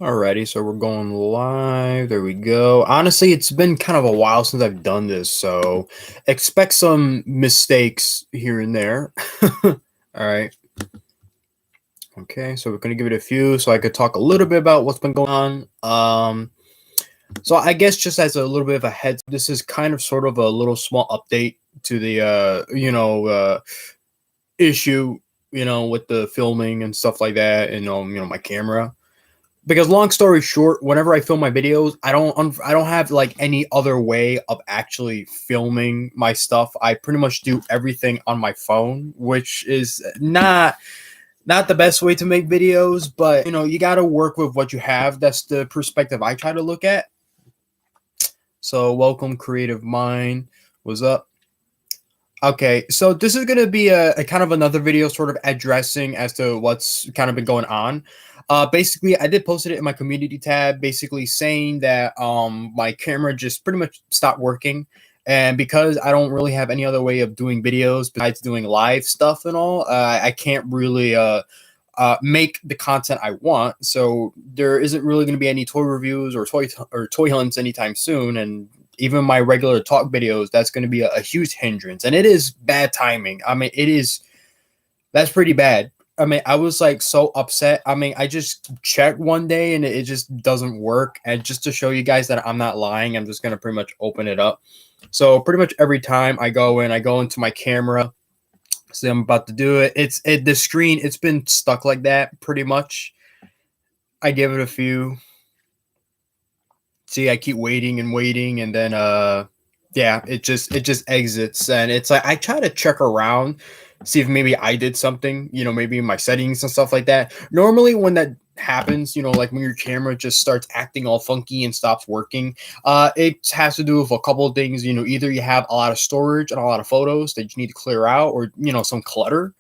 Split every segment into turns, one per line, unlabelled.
Alrighty, so we're going live. There we go. Honestly, it's been kind of a while since I've done this, so expect some mistakes here and there. All right. Okay, so we're gonna give it a few so I could talk a little bit about what's been going on. So I guess just as a little bit of a heads, this is kind of sort of a little small update to the issue, with the filming and stuff like that, and my camera. Because long story short, whenever I film my videos, I don't have like any other way of actually filming my stuff. I pretty much do everything on my phone, which is not the best way to make videos, but you got to work with what you have. That's the perspective I try to look at. So, welcome Creative Mind. What's up? Okay, so this is going to be a kind of another video sort of addressing as to what's kind of been going on. Basically, I did post it in my community tab, basically saying that my camera just pretty much stopped working. And because I don't really have any other way of doing videos besides doing live stuff and all, I can't really make the content I want. So there isn't really going to be any toy reviews or toy hunts anytime soon. And even my regular talk videos, that's going to be a huge hindrance. And it is bad timing. I mean, that's pretty bad. I mean, I was like so upset. I mean, I just checked one day and it just doesn't work. And just to show you guys that I'm not lying, I'm just going to pretty much open it up. So pretty much every time I go into my camera. So I'm about to do it. The screen, it's been stuck like that pretty much. I give it a few. See, I keep waiting and waiting, and then yeah, it just exits. And it's like I try to check around, see if maybe I did something, maybe in my settings and stuff like that. Normally when that happens, like when your camera just starts acting all funky and stops working, it has to do with a couple of things. Either you have a lot of storage and a lot of photos that you need to clear out, or some clutter,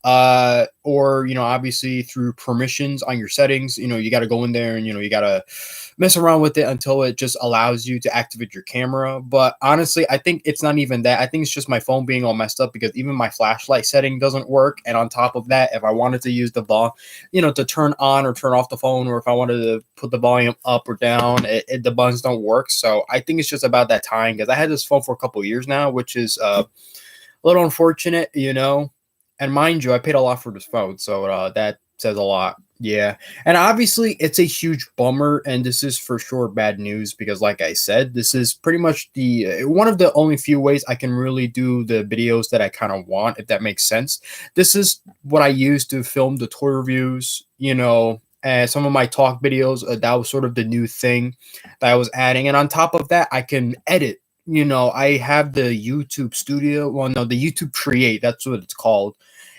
or obviously through permissions on your settings. You got to go in there and you got to mess around with it until it just allows you to activate your camera. But honestly, I think it's not even that. I think it's just my phone being all messed up, because even my flashlight setting doesn't work. And on top of that, if I wanted to use the to turn on or turn off the phone, or if I wanted to put the volume up or down, the buttons don't work. So I think it's just about that time, because I had this phone for a couple of years now, which is a little unfortunate. And mind you, I paid a lot for this phone, so that says a lot. Yeah. And obviously, it's a huge bummer, and this is for sure bad news, because, like I said, this is pretty much the one of the only few ways I can really do the videos that I kind of want, if that makes sense. This is what I use to film the toy reviews, and some of my talk videos. That was sort of the new thing that I was adding. And on top of that, I can edit. I have the YouTube Studio. Well, no, the YouTube Create. That's what it's called.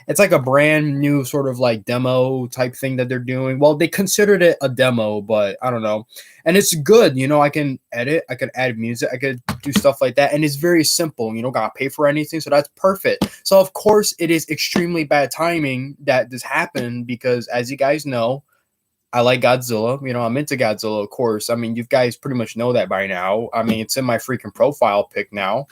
It's like a brand new sort of like demo type thing that they're doing. Well, they considered it a demo, but I don't know. And it's good. I can edit, I can add music, I could do stuff like that. And it's very simple. You don't got to pay for anything. So that's perfect. So, of course, it is extremely bad timing that this happened, because, as you guys know, I like Godzilla. I'm into Godzilla, of course. I mean, you guys pretty much know that by now. I mean, it's in my freaking profile pic now.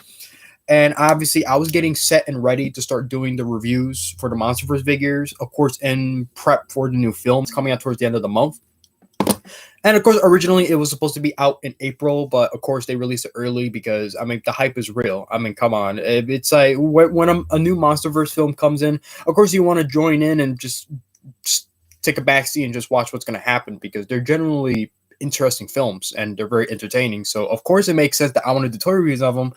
And obviously, I was getting set and ready to start doing the reviews for the MonsterVerse figures, of course, in prep for the new films coming out towards the end of the month. And of course, originally it was supposed to be out in April, but of course they released it early because, I mean, the hype is real. I mean, come on. It's like when a new MonsterVerse film comes in, of course you want to join in and just take a backseat and just watch what's going to happen, because they're generally interesting films and they're very entertaining. So of course it makes sense that I want to do toy reviews of them.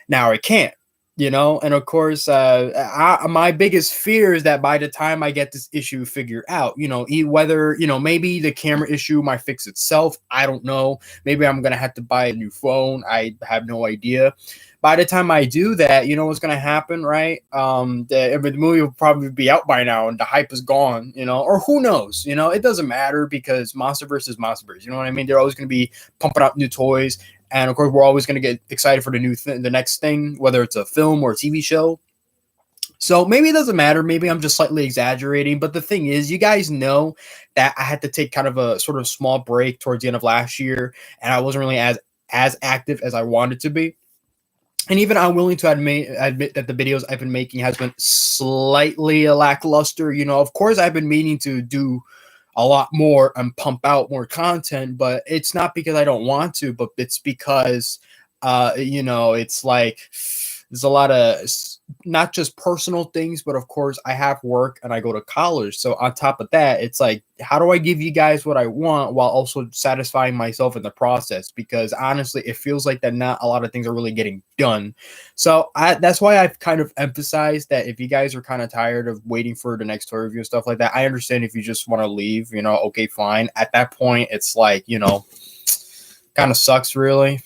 Now I can't. And of course, my biggest fear is that by the time I get this issue figured out, whether, maybe the camera issue might fix itself. I don't know. Maybe I'm going to have to buy a new phone. I have no idea. By the time I do that, you know what's going to happen, right? The movie will probably be out by now and the hype is gone, or who knows, it doesn't matter, because MonsterVerse is MonsterVerse. You know what I mean? They're always going to be pumping out new toys. And of course, we're always going to get excited for the next thing, whether it's a film or a TV show. So maybe it doesn't matter. Maybe I'm just slightly exaggerating. But the thing is, you guys know that I had to take kind of a sort of small break towards the end of last year, and I wasn't really as active as I wanted to be. And even I'm willing to admit that the videos I've been making has been slightly lackluster. Of course, I've been meaning to do a lot more and pump out more content, but it's not because I don't want to, but it's because it's like there's a lot of not just personal things, but of course I have work and I go to college. So on top of that, it's like, how do I give you guys what I want while also satisfying myself in the process? Because honestly, it feels like that not a lot of things are really getting done. So that's why I've kind of emphasized that if you guys are kind of tired of waiting for the next toy review and stuff like that, I understand if you just want to leave, okay, fine. At that point, it's like, kind of sucks really.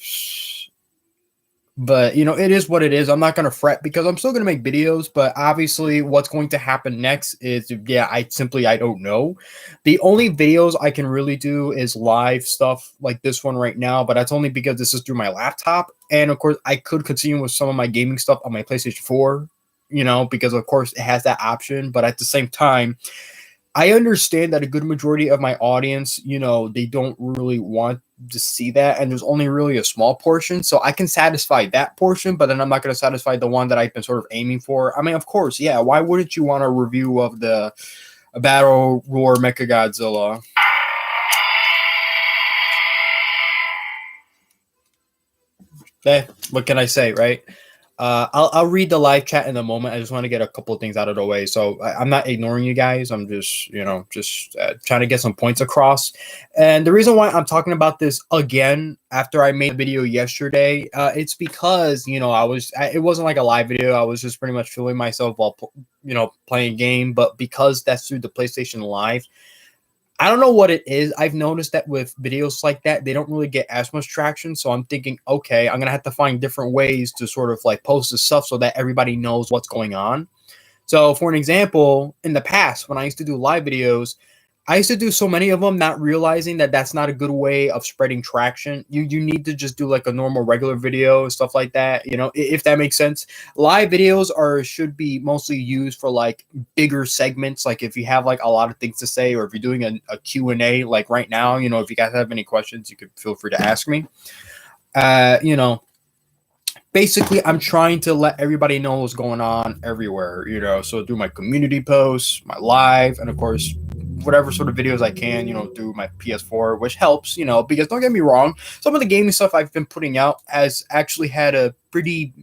But it is what it is. I'm not gonna fret because I'm still gonna make videos. But obviously, what's going to happen next is, yeah, I don't know. The only videos I can really do is live stuff like this one right now. But that's only because this is through my laptop, and of course, I could continue with some of my gaming stuff on my PlayStation 4. Because of course it has that option. But at the same time, I understand that a good majority of my audience, they don't really want to see that, and there's only really a small portion. So I can satisfy that portion, but then I'm not going to satisfy the one that I've been sort of aiming for. I mean, of course, yeah. Why wouldn't you want a review of the Battle Roar Mechagodzilla? What can I say, right? I'll read the live chat in a moment. I just want to get a couple of things out of the way. So I'm not ignoring you guys. I'm just, trying to get some points across. And the reason why I'm talking about this again after I made a video yesterday, it's because it wasn't like a live video. I was just pretty much filming myself while playing a game. But because that's through the PlayStation Live, I don't know what it is. I've noticed that with videos like that, they don't really get as much traction. So I'm thinking, okay, I'm going to have to find different ways to sort of like post this stuff so that everybody knows what's going on. So for an example, in the past, when I used to do live videos, I used to do so many of them, not realizing that that's not a good way of spreading traction. You need to just do like a normal regular video, stuff like that. If that makes sense. Live videos should be mostly used for like bigger segments. Like if you have like a lot of things to say, or if you're doing a Q&A, like right now, if you guys have any questions, you could feel free to ask me. Basically, I'm trying to let everybody know what's going on everywhere, so through my community posts, my live, and of course, whatever sort of videos I can, through my PS4, which helps, because don't get me wrong, some of the gaming stuff I've been putting out has actually had a pretty,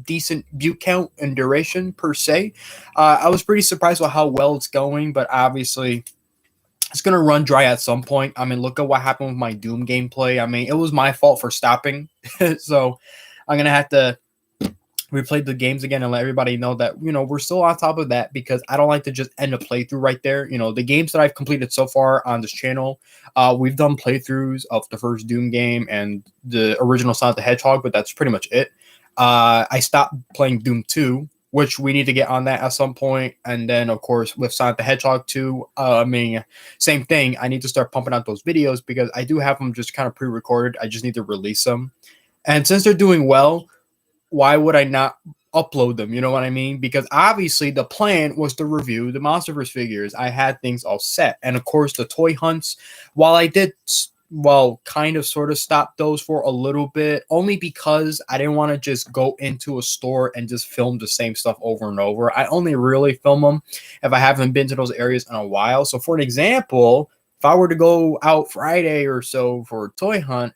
decent view count and duration per se. I was pretty surprised with how well it's going, but obviously it's going to run dry at some point. I mean, look at what happened with my Doom gameplay. I mean, it was my fault for stopping. So I'm going to have to replay the games again and let everybody know that, we're still on top of that, because I don't like to just end a playthrough right there. The games that I've completed so far on this channel, we've done playthroughs of the first Doom game and the original Sonic the Hedgehog, but that's pretty much it. I stopped playing Doom 2, which we need to get on that at some point. And then, of course, with Sonic the Hedgehog 2, same thing. I need to start pumping out those videos because I do have them just kind of pre-recorded. I just need to release them. And since they're doing well, why would I not upload them? You know what I mean? Because obviously the plan was to review the Monsterverse figures. I had things all set. And of course, the toy hunts, while I did kind of sort of stop those for a little bit, only because I didn't want to just go into a store and just film the same stuff over and over. I only really film them if I haven't been to those areas in a while. So for an example, if I were to go out Friday or so for a toy hunt,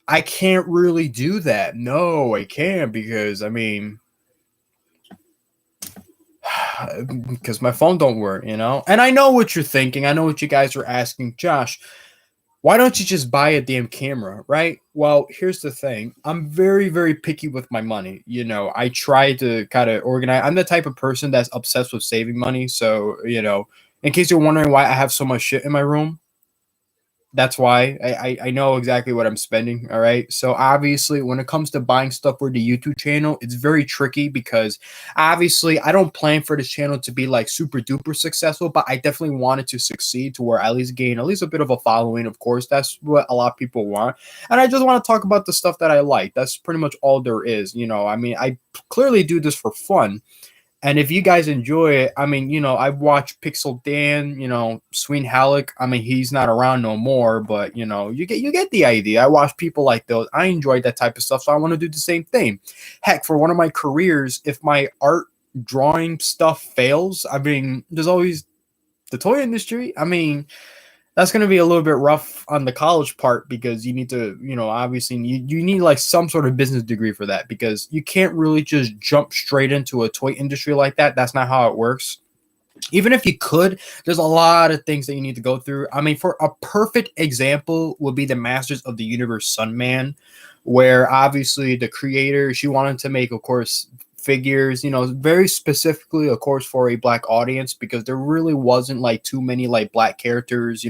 I can't really do that. No, I can't, because because my phone don't work, And I know what you're thinking. I know what you guys are asking. Josh, why don't you just buy a damn camera, right? Well, here's the thing. I'm very, very picky with my money. I try to kind of organize. I'm the type of person that's obsessed with saving money. So, in case you're wondering why I have so much shit in my room, that's why I know exactly what I'm spending. All right. So obviously, when it comes to buying stuff for the YouTube channel, it's very tricky, because obviously I don't plan for this channel to be like super duper successful, but I definitely want it to succeed to where I at least gain at least a bit of a following. Of course, that's what a lot of people want. And I just want to talk about the stuff that I like. That's pretty much all there is. I clearly do this for fun. And if you guys enjoy it, I've watched Pixel Dan, Sween Halleck. He's not around no more, but you get the idea. I watch people like those. I enjoy that type of stuff, so I want to do the same thing. Heck, for one of my careers, if my art drawing stuff fails, there's always the toy industry, I mean, that's going to be a little bit rough on the college part because you need to, obviously you need like some sort of business degree for that because you can't really just jump straight into a toy industry like that. That's not how it works. Even if you could, there's a lot of things that you need to go through. I mean, for a perfect example would be the Masters of the Universe Sunman, where obviously the creator, she wanted to make, of course, figures, very specifically, of course, for a black audience because there really wasn't like too many like black characters,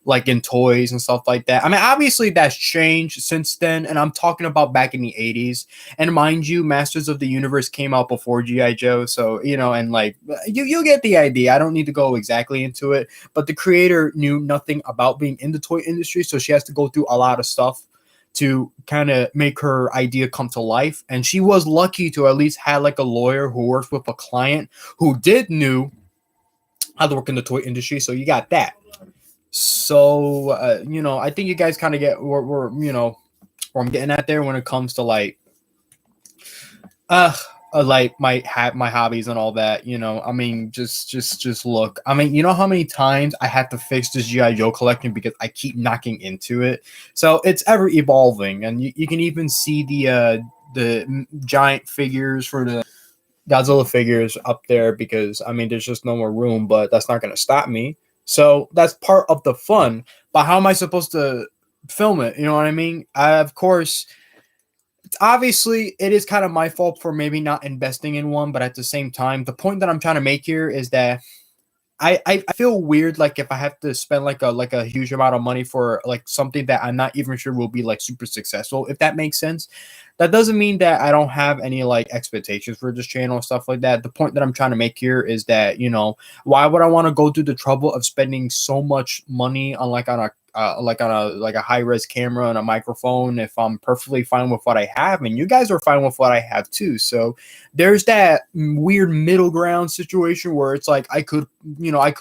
like in toys and stuff like that. I mean, obviously that's changed since then, and I'm talking about back in the 80s. And mind you, Masters of the Universe came out before G.I. Joe, so and like you'll get the idea. I don't need to go exactly into it, but the creator knew nothing about being in the toy industry, so she has to go through a lot of stuff to kind of make her idea come to life. And she was lucky to at least have like a lawyer who worked with a client who knew how to work in the toy industry. So you got that. So, I think you guys kind of get where I'm getting at there when it comes to like my hobbies and all that. I mean, just look. I mean, you know how many times I had to fix this GI Joe collection because I keep knocking into it. So it's ever evolving, and you can even see the giant figures for the Godzilla figures up there because I mean, there's just no more room. But that's not going to stop me. So that's part of the fun. But how am I supposed to film it? You know what I mean? Of course. Obviously, it is kind of my fault for maybe not investing in one, but at the same time, the point that I'm trying to make here is that I feel weird like if I have to spend like a huge amount of money for like something that I'm not even sure will be like super successful, if that makes sense. That doesn't mean that I don't have any like expectations for this channel and stuff like that. The point that I'm trying to make here is that why would I want to go through the trouble of spending so much money on a high res camera and a microphone if I'm perfectly fine with what I have and you guys are fine with what I have too. So there's that weird middle ground situation where it's like I could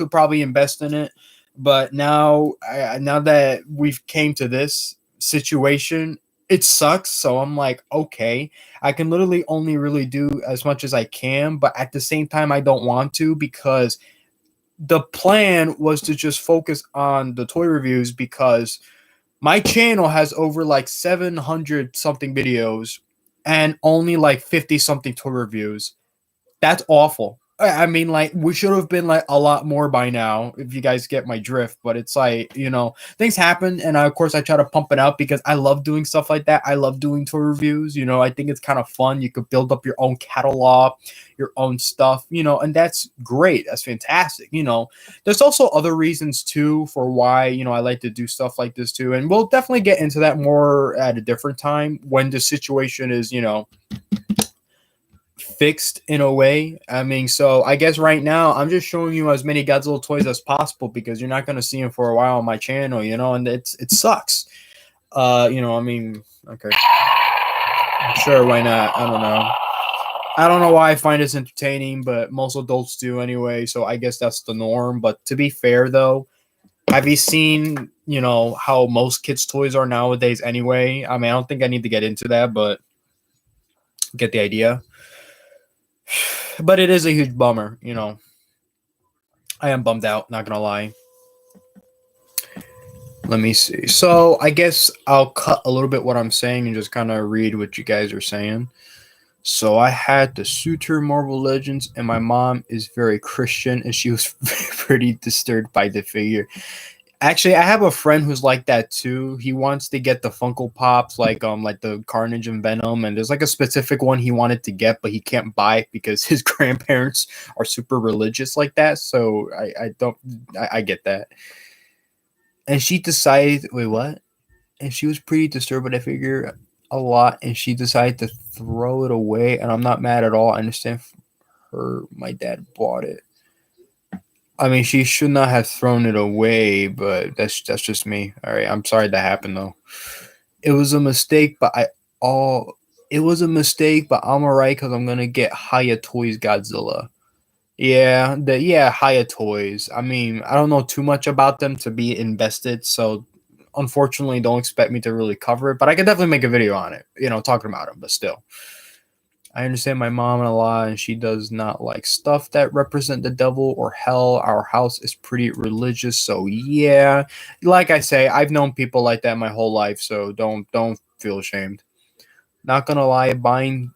probably invest in it, but now that we've came to this situation, it sucks. So I'm like, okay, I can literally only really do as much as I can, but at the same time, I don't want to because the plan was to just focus on the toy reviews because my channel has over like 700 something videos and only like 50 something toy reviews. That's awful. I mean, like, we should have been like a lot more by now, if you guys get my drift. But it's like, things happen. And of course, I try to pump it out because I love doing stuff like that. I love doing tour reviews. I think it's kind of fun. You could build up your own catalog, your own stuff, and that's great. That's fantastic. There's also other reasons too for why, I like to do stuff like this too. And we'll definitely get into that more at a different time when the situation is, fixed in a way. I mean, so I guess right now I'm just showing you as many Godzilla toys as possible because you're not going to see them for a while on my channel, and it sucks. I mean, okay, sure, why not? I don't know why I find this entertaining, but most adults do anyway, so I guess that's the norm. But to be fair though, have you seen, how most kids' toys are nowadays anyway? I mean, I don't think I need to get into that, but get the idea. But it is a huge bummer, I am bummed out, not gonna lie. Let me see. So I guess I'll cut a little bit what I'm saying and just kind of read what you guys are saying. So I had the Suitor Marvel Legends, and my mom is very Christian, and she was pretty disturbed by the figure. Actually, I have a friend who's like that too. He wants to get the Funko Pops, like the Carnage and Venom, and there's like a specific one he wanted to get, but he can't buy it because his grandparents are super religious like that. So I get that. And she decided, wait, what? And she was pretty disturbed by that figure a lot, and she decided to throw it away. And I'm not mad at all. I understand her. My dad bought it. I mean, she should not have thrown it away, but that's just me. All right, I'm sorry that happened though. It was a mistake, but I'm alright because I'm gonna get Haya Toys Godzilla. Yeah, Haya Toys. I mean, I don't know too much about them to be invested, so unfortunately, don't expect me to really cover it. But I could definitely make a video on it, talking about them. But still, I understand my mom a lot, and she does not like stuff that represent the devil or hell. Our house is pretty religious, so yeah. Like I say, I've known people like that my whole life, so don't feel ashamed. Not gonna lie, buying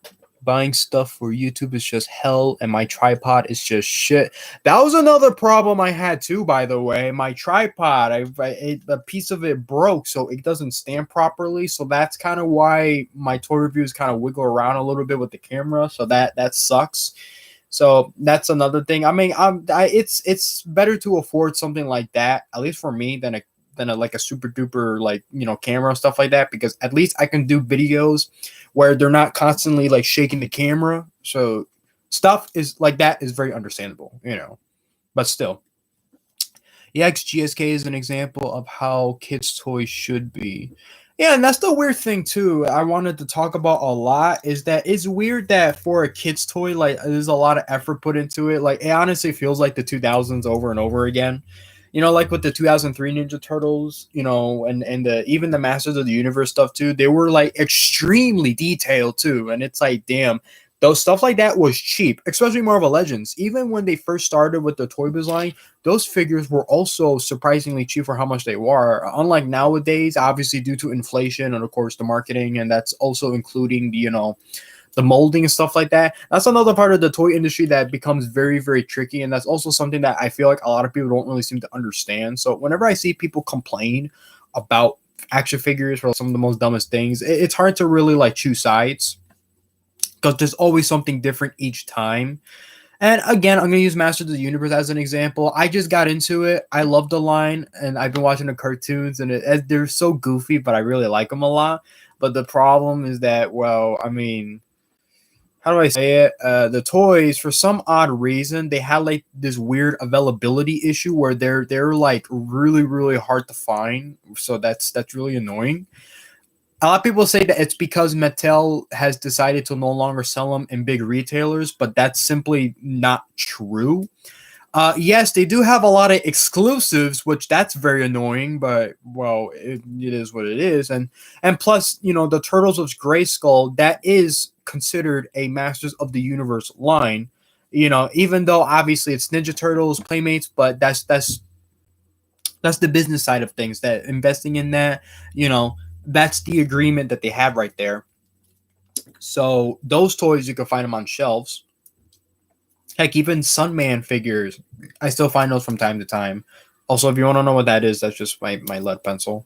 stuff for YouTube is just hell, and my tripod is just shit. That was another problem I had too, by the way. My tripod, a piece of it broke, so it doesn't stand properly. So that's kind of why my toy reviews kind of wiggle around a little bit with the camera. So that sucks. So that's another thing. I mean, it's better to afford something like that, at least for me, than a like a super duper like camera and stuff like that, because at least I can do videos where they're not constantly like shaking the camera. So stuff is like that is very understandable. But still, EXGSK is an example of how kids' toys should be. Yeah, and that's the weird thing too. I wanted to talk about a lot is that it's weird that for a kid's toy, like there's a lot of effort put into it. Like it honestly feels like the 2000s over and over again. Like with the 2003 Ninja Turtles, and even the Masters of the Universe stuff too. They were like extremely detailed too, and it's like, damn, those stuff like that was cheap, especially Marvel Legends. Even when they first started with the Toy Biz line, those figures were also surprisingly cheap for how much they were. Unlike nowadays, obviously due to inflation and of course the marketing, and that's also including the molding and stuff like that. That's another part of the toy industry that becomes very, very tricky. And that's also something that I feel like a lot of people don't really seem to understand. So whenever I see people complain about action figures for some of the most dumbest things, it's hard to really like choose sides because there's always something different each time. And again, I'm going to use Masters of the Universe as an example. I just got into it. I love the line, and I've been watching the cartoons, and they're so goofy, but I really like them a lot. But the problem is that, well, I mean, how do I say it? The toys, for some odd reason, they had like this weird availability issue where they're like really really hard to find. So that's really annoying. A lot of people say that it's because Mattel has decided to no longer sell them in big retailers, but that's simply not true. Yes, they do have a lot of exclusives, which that's very annoying, but well, it is what it is. And plus, the Turtles of Grayskull, that is considered a Masters of the Universe line. Even though obviously it's Ninja Turtles, Playmates, but that's the business side of things. That investing in that, that's the agreement that they have right there. So those toys you can find them on shelves. Heck, even Sunman figures, I still find those from time to time. Also, if you want to know what that is, that's just my lead pencil.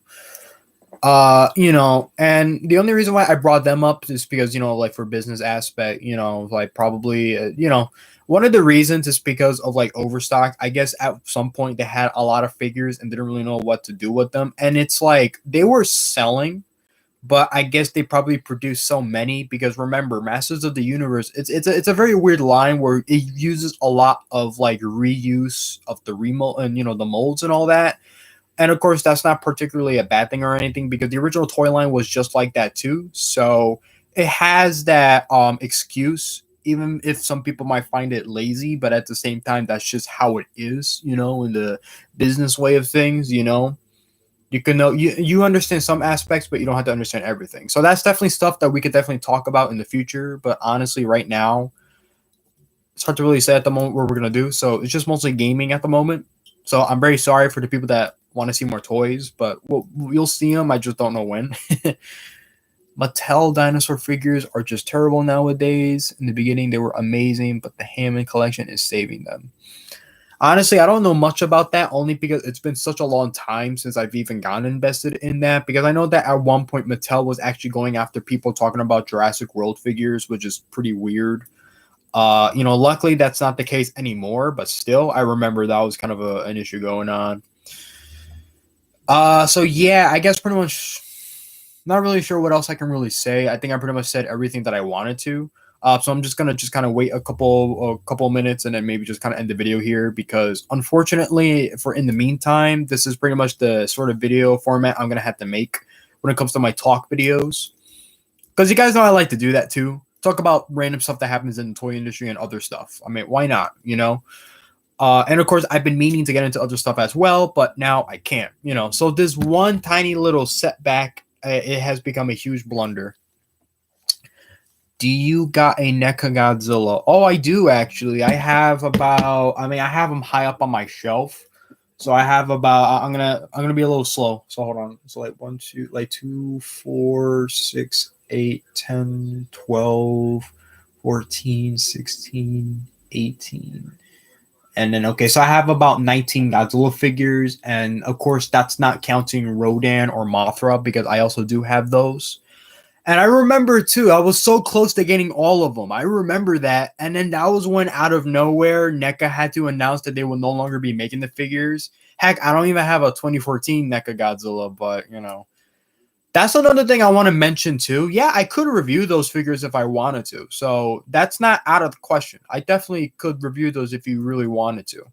And the only reason why I brought them up is because, like for business aspect, like probably, one of the reasons is because of like overstock. I guess at some point they had a lot of figures and didn't really know what to do with them. And it's like they were selling, but I guess they probably produced so many because remember, Masters of the Universe, it's a very weird line where it uses a lot of like reuse of the remold and the molds and all that. And of course, that's not particularly a bad thing or anything because the original toy line was just like that too. So it has that excuse, even if some people might find it lazy, but at the same time, that's just how it is, in the business way of things. You can know you understand some aspects, but you don't have to understand everything. So that's definitely stuff that we could definitely talk about in the future. But honestly, right now, it's hard to really say at the moment what we're gonna do. So it's just mostly gaming at the moment. So I'm very sorry for the people that want to see more toys, but you'll see them. I just don't know when. Mattel dinosaur figures are just terrible nowadays. In the beginning, they were amazing, but the Hammond collection is saving them. Honestly, I don't know much about that only because it's been such a long time since I've even gotten invested in that. Because I know that at one point Mattel was actually going after people talking about Jurassic World figures, which is pretty weird. Luckily that's not the case anymore, but still, I remember that was kind of an issue going on. So yeah, I guess pretty much not really sure what else I can really say. I think I pretty much said everything that I wanted to. So I'm just gonna kind of wait a couple minutes and then maybe just kind of end the video here because unfortunately, for in the meantime, this is pretty much the sort of video format I'm gonna have to make when it comes to my talk videos. Because you guys know I like to do that too. Talk about random stuff that happens in the toy industry and other stuff. I mean, why not? And of course, I've been meaning to get into other stuff as well, but now I can't. So this one tiny little setback, it has become a huge blunder. Do you got a NECA Godzilla? Oh, I do actually. I have about. I mean, I have them high up on my shelf. So I have about. I'm gonna be a little slow. So hold on. So like one, two, like 2, 4, 6, 8, 10, 12, 14, 16, 18. And then okay, so I have about 19 Godzilla figures, and of course that's not counting Rodan or Mothra because I also do have those. And I remember too, I was so close to getting all of them. I remember that. And then that was when out of nowhere, NECA had to announce that they will no longer be making the figures. Heck, I don't even have a 2014 NECA Godzilla, but that's another thing I want to mention too. Yeah, I could review those figures if I wanted to. So that's not out of the question. I definitely could review those if you really wanted to.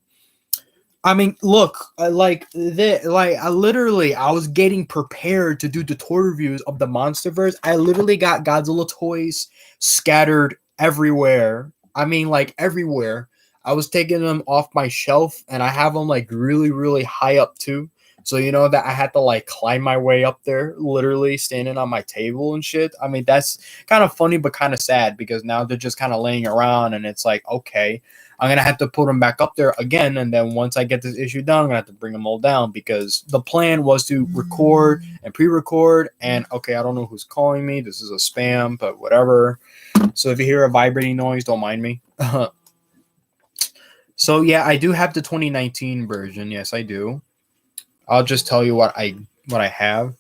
I mean, look, I literally, I was getting prepared to do the toy reviews of the MonsterVerse. I literally got Godzilla toys scattered everywhere. I mean, like everywhere. I was taking them off my shelf, and I have them like really, really high up too. So you know that I had to like climb my way up there, literally standing on my table and shit. I mean, that's kind of funny, but kind of sad because now they're just kind of laying around, and it's like, okay. I'm gonna have to put them back up there again, and then once I get this issue done, I'm gonna have to bring them all down because the plan was to record and pre-record. And okay, I don't know who's calling me. This is a spam, but whatever. So if you hear a vibrating noise, don't mind me. So yeah, I do have the 2019 version. Yes, I do. I'll just tell you what I have.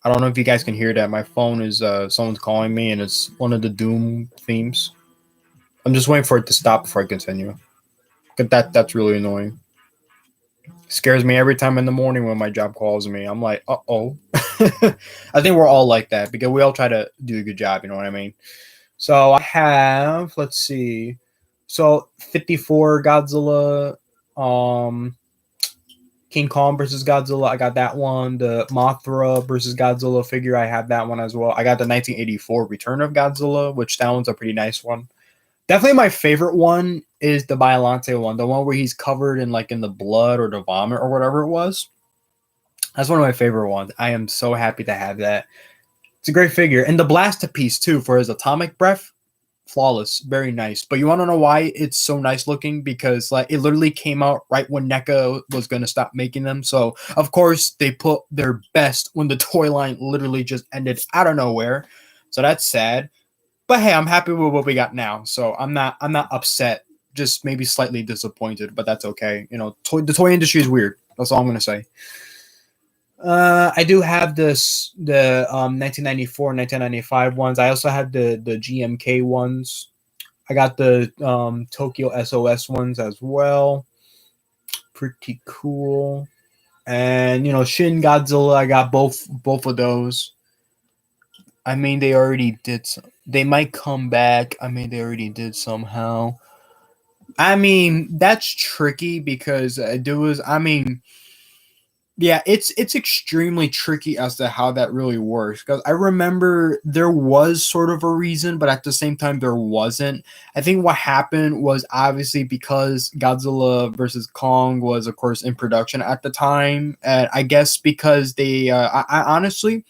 I don't know if you guys can hear that. My phone is someone's calling me, and it's one of the Doom themes. I'm just waiting for it to stop before I continue. But that's really annoying. Scares me every time in the morning when my job calls me. I'm like, uh-oh. I think we're all like that because we all try to do a good job, you know what I mean? So I have, let's see. So 54 Godzilla, King Kong versus Godzilla, I got that one. The Mothra versus Godzilla figure, I have that one as well. I got the 1984 Return of Godzilla, which that one's a pretty nice one. Definitely my favorite one is the Biollante one, the one where he's covered in like in the blood or the vomit or whatever it was. That's one of my favorite ones. I am so happy to have that. It's a great figure. And the Blastopiece too for his atomic breath, flawless, very nice. But you want to know why it's so nice looking? Because like it literally came out right when NECA was going to stop making them. So of course they put their best when the toy line literally just ended out of nowhere. So that's sad. But hey, I'm happy with what we got now, so I'm not upset. Just maybe slightly disappointed, but that's okay. You know, the toy industry is weird. That's all I'm gonna say. I do have the 1994, 1995 ones. I also have the GMK ones. I got the Tokyo SOS ones as well. Pretty cool. And Shin Godzilla. I got both of those. I mean, they already did some. They might come back. I mean, they already did somehow. I mean, that's tricky because there was. I mean, yeah, it's extremely tricky as to how that really works. Because I remember there was sort of a reason, but at the same time there wasn't. I think what happened was obviously because Godzilla versus Kong was, of course, in production at the time, and I guess because they. I honestly.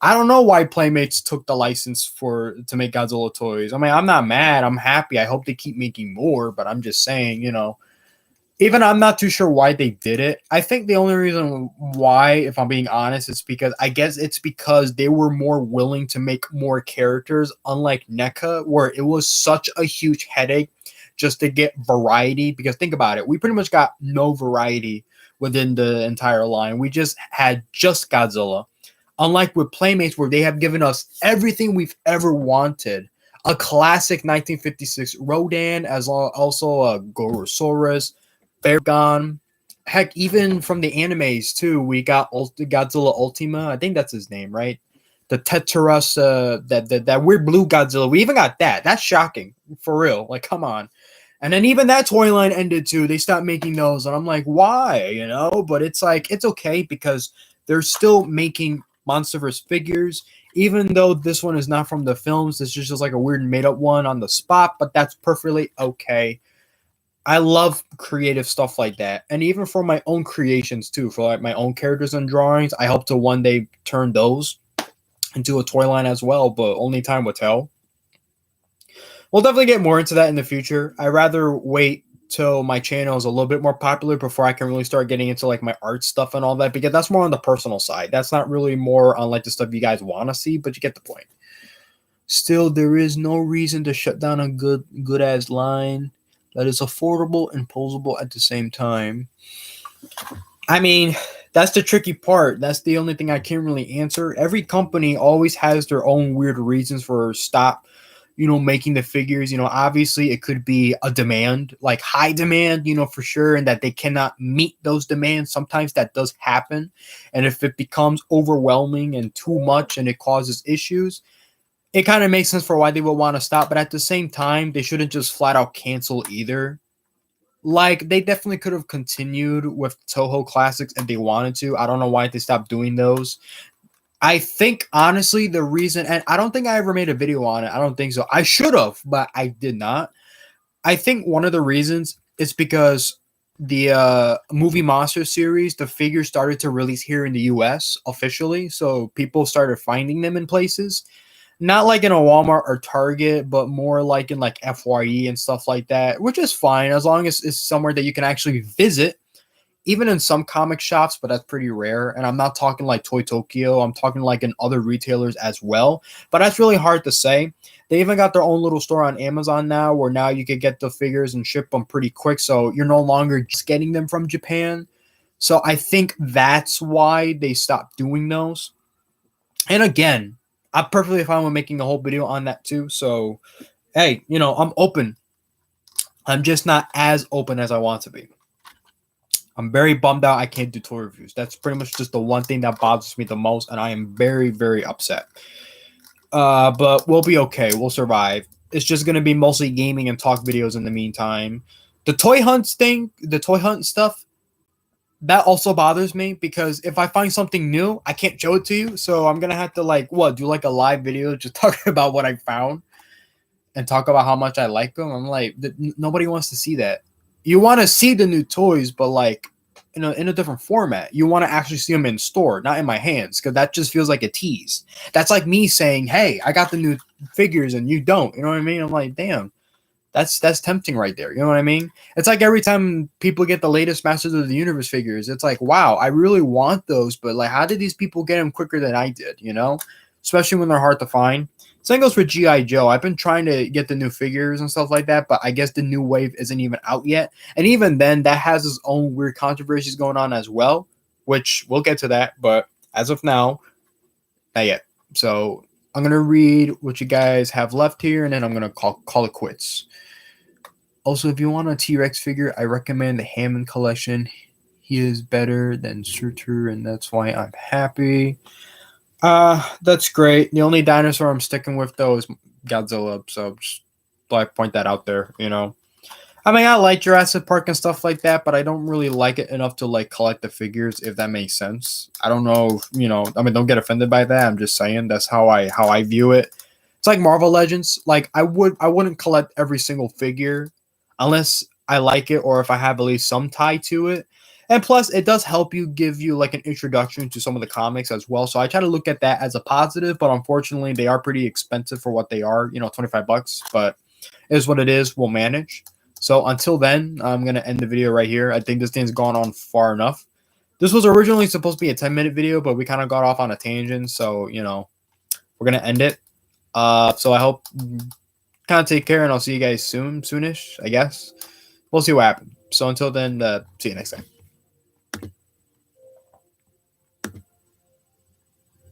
I don't know why Playmates took the license to make Godzilla toys. I mean, I'm not mad. I'm happy. I hope they keep making more, but I'm just saying, even I'm not too sure why they did it. I think the only reason why, if I'm being honest, is because I guess it's because they were more willing to make more characters, unlike NECA, where it was such a huge headache just to get variety. Because think about it, we pretty much got no variety within the entire line. We just had just Godzilla. Unlike with Playmates, where they have given us everything we've ever wanted. A classic 1956 Rodan, as also a Gorosaurus, Beargon. Heck, even from the animes, too, we got Godzilla Ultima. I think that's his name, right? The Tetrus, that weird blue Godzilla. We even got that. That's shocking. For real. Like, come on. And then even that toy line ended, too. They stopped making those. And I'm like, why? But it's like, it's okay because they're still making MonsterVerse figures, even though this one is not from the films. This is just like a weird made-up one on the spot, but that's perfectly okay. I love creative stuff like that, and even for my own creations too, for like my own characters and drawings, I hope to one day turn those into a toy line as well, but only time will tell. we'll definitely get more into that in the future. I rather wait till my channel is a little bit more popular before I can really start getting into like my art stuff and all that, because that's more on the personal side. That's not really more on like the stuff you guys want to see, but you get the point. Still, there is no reason to shut down a good ass line that is affordable and posable at the same time. I mean, that's the tricky part. That's the only thing I can't really answer. Every company always has their own weird reasons for stop, making the figures. Obviously it could be a demand, like high demand, for sure, and that they cannot meet those demands. Sometimes that does happen. And if it becomes overwhelming and too much and it causes issues, it kind of makes sense for why they would want to stop. But at the same time, they shouldn't just flat out cancel either. Like, they definitely could have continued with Toho Classics if they wanted to. I don't know why they stopped doing those. I think, honestly, the reason, and I don't think I ever made a video on it. I don't think so. I should have, but I did not. I think one of the reasons is because the Movie Monster series, the figures started to release here in the US officially. So people started finding them in places. Not like in a Walmart or Target, but more like in like FYE and stuff like that, which is fine as long as it's somewhere that you can actually visit. Even in some comic shops, but that's pretty rare. And I'm not talking like Toy Tokyo. I'm talking like in other retailers as well. But that's really hard to say. They even got their own little store on Amazon now, where now you could get the figures and ship them pretty quick. So you're no longer just getting them from Japan. So I think that's why they stopped doing those. And again, I'm perfectly fine with making a whole video on that too. So, hey, I'm open. I'm just not as open as I want to be. I'm very bummed out I can't do toy reviews. That's pretty much just the one thing that bothers me the most, and I am very, very upset. But we'll be okay. We'll survive. It's just going to be mostly gaming and talk videos in the meantime. The toy hunts thing, the toy hunt stuff, that also bothers me because if I find something new, I can't show it to you. So I'm going to have to do like a live video just talking about what I found and talk about how much I like them. I'm like, nobody wants to see that. You want to see the new toys, but like in a different format. You want to actually see them in store, not in my hands, because that just feels like a tease. That's like me saying, hey, I got the new figures and you don't. You know what I mean? I'm like, damn. That's tempting right there. You know what I mean? It's like every time people get the latest Masters of the Universe figures, it's like, wow, I really want those, but like, how did these people get them quicker than I did? Especially when they're hard to find. Same goes for G.I. Joe. I've been trying to get the new figures and stuff like that, but I guess the new wave isn't even out yet. And even then, that has its own weird controversies going on as well, which we'll get to that. But as of now, not yet. So I'm going to read what you guys have left here, and then I'm going to call it quits. Also, if you want a T-Rex figure, I recommend the Hammond collection. He is better than Surtur, and that's why I'm happy. That's great. The only dinosaur I'm sticking with, though, is Godzilla, so just like point that out there, I mean, I like Jurassic Park and stuff like that, but I don't really like it enough to like collect the figures, if that makes sense. I don't know, I mean, don't get offended by that. I'm just saying that's how I view it. It's like Marvel Legends. Like I wouldn't collect every single figure unless I like it or if I have at least some tie to it. And plus, it does help give you like an introduction to some of the comics as well. So I try to look at that as a positive, but unfortunately, they are pretty expensive for what they are. $25, but it is what it is. We'll manage. So until then, I'm gonna end the video right here. I think this thing's gone on far enough. This was originally supposed to be a 10-minute video, but we kind of got off on a tangent. So we're gonna end it. So I hope kind of take care, and I'll see you guys soonish, I guess. We'll see what happens. So until then, see you next time.